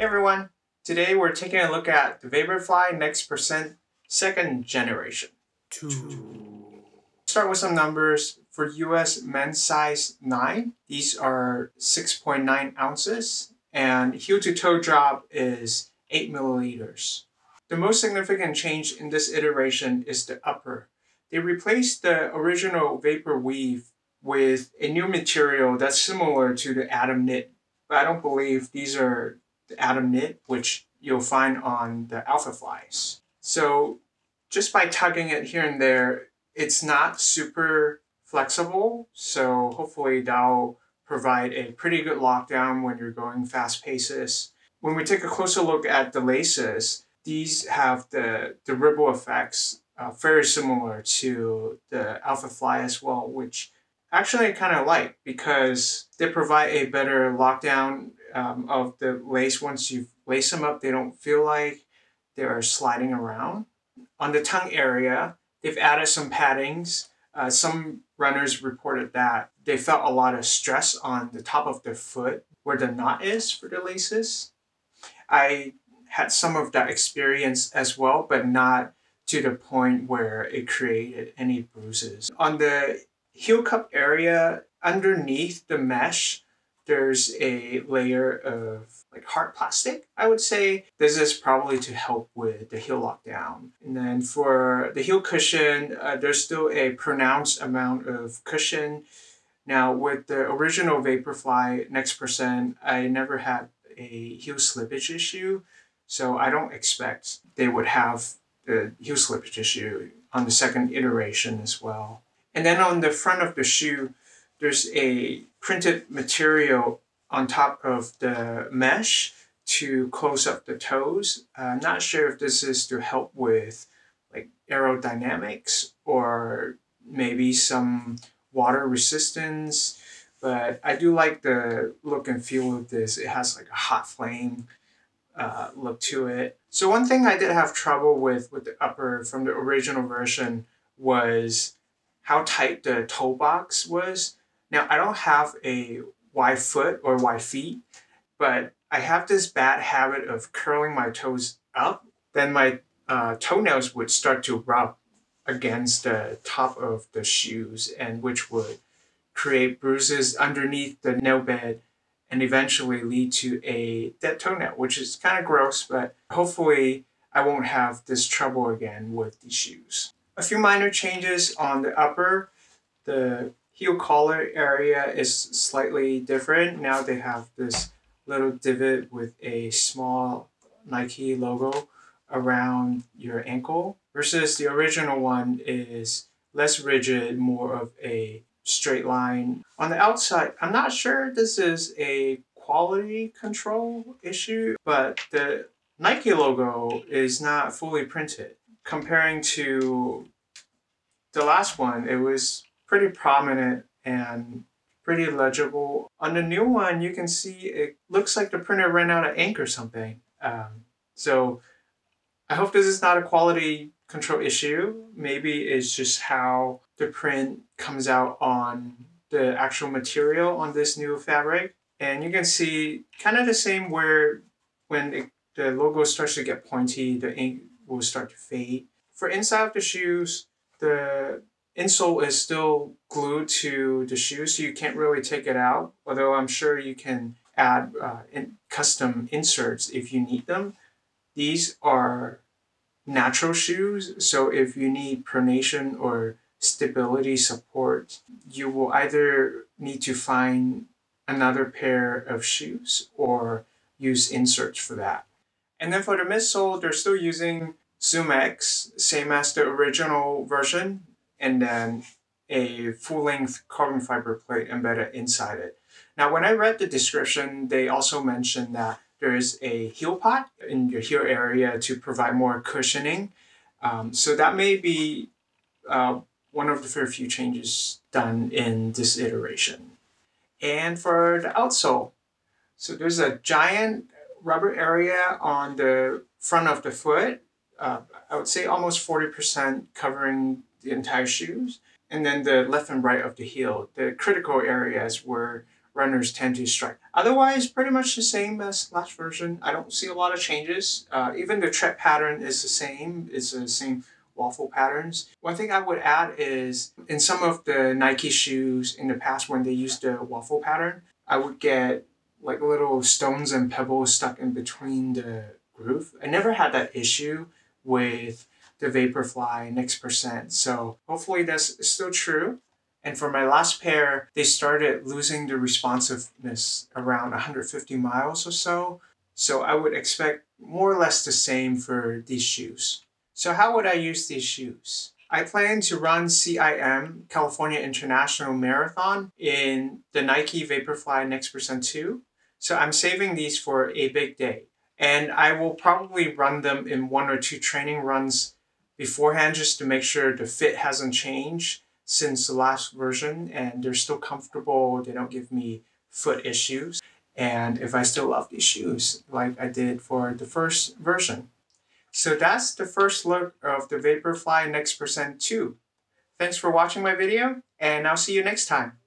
Hey everyone, today we're taking a look at the Vaporfly Next Percent second generation. Start with some numbers. For US men's size 9, these are 6.9 ounces, and heel to toe drop is 8 milliliters. The most significant change in this iteration is the upper. They replaced the original Vapor Weave with a new material that's similar to the Atom Knit, but I don't believe these are the Atom Knit, which you'll find on the Alpha Flies. So just by tugging it here and there, it's not super flexible, so hopefully that'll provide a pretty good lockdown when you're going fast paces. When we take a closer look at the laces, these have the ripple effects very similar to the Alpha Fly as well, which actually I kind of like because they provide a better lockdown of the lace. Once you lace them up, they don't feel like they are sliding around. On the tongue area, they've added some paddings. Some runners reported that they felt a lot of stress on the top of their foot where the knot is for the laces. I had some of that experience as well, but not to the point where it created any bruises. On the heel cup area, underneath the mesh, there's a layer of like hard plastic, I would say. This is probably to help with the heel lockdown. And then for the heel cushion, there's still a pronounced amount of cushion. Now with the original Vaporfly Next Percent, I never had a heel slippage issue, so I don't expect they would have the heel slippage issue on the second iteration as well. And then on the front of the shoe, there's a printed material on top of the mesh to close up the toes. I'm not sure if this is to help with like aerodynamics or maybe some water resistance, but I do like the look and feel of this. It has like a hot flame look to it. So one thing I did have trouble with the upper from the original version was how tight the toe box was. Now I don't have a wide foot or wide feet, but I have this bad habit of curling my toes up. Then my toenails would start to rub against the top of the shoes, and which would create bruises underneath the nail bed and eventually lead to a dead toenail, which is kind of gross, but hopefully I won't have this trouble again with these shoes. A few minor changes on the upper. The heel collar area is slightly different. Now they have this little divot with a small Nike logo around your ankle versus the original one is less rigid, more of a straight line. On the outside, I'm not sure this is a quality control issue, but the Nike logo is not fully printed. Comparing to the last one, it was pretty prominent and pretty legible. On the new one, you can see it looks like the printer ran out of ink or something. So I hope this is not a quality control issue. Maybe it's just how the print comes out on the actual material on this new fabric. And you can see kind of the same where when the logo starts to get pointy, the ink will start to fade. For inside of the shoes, the insole is still glued to the shoe, so you can't really take it out, although I'm sure you can add custom inserts if you need them. These are natural shoes, so if you need pronation or stability support, you will either need to find another pair of shoes or use inserts for that. And then for the midsole, they're still using Zoom X, same as the original version, and then a full-length carbon fiber plate embedded inside it. Now, when I read the description, they also mentioned that there is a heel pot in your heel area to provide more cushioning. So that may be one of the very few changes done in this iteration. And for the outsole, so there's a giant rubber area on the front of the foot. I would say almost 40% covering the entire shoes. And then the left and right of the heel, the critical areas where runners tend to strike. Otherwise, pretty much the same as last version. I don't see a lot of changes. Even the tread pattern is the same. It's the same waffle patterns. One thing I would add is in some of the Nike shoes in the past when they used the waffle pattern, I would get like little stones and pebbles stuck in between the groove. I never had that issue with the Vaporfly Next percent, so hopefully that's still true. And for my last pair, they started losing the responsiveness around 150 miles or so. So I would expect more or less the same for these shoes. So how would I use these shoes? I plan to run CIM, California International Marathon, in the Nike Vaporfly Next percent 2. So I'm saving these for a big day. And I will probably run them in 1 or 2 training runs beforehand just to make sure the fit hasn't changed since the last version and they're still comfortable, they don't give me foot issues. And if I still love these shoes like I did for the first version. So that's the first look of the Vaporfly Next percent 2. Thanks for watching my video and I'll see you next time.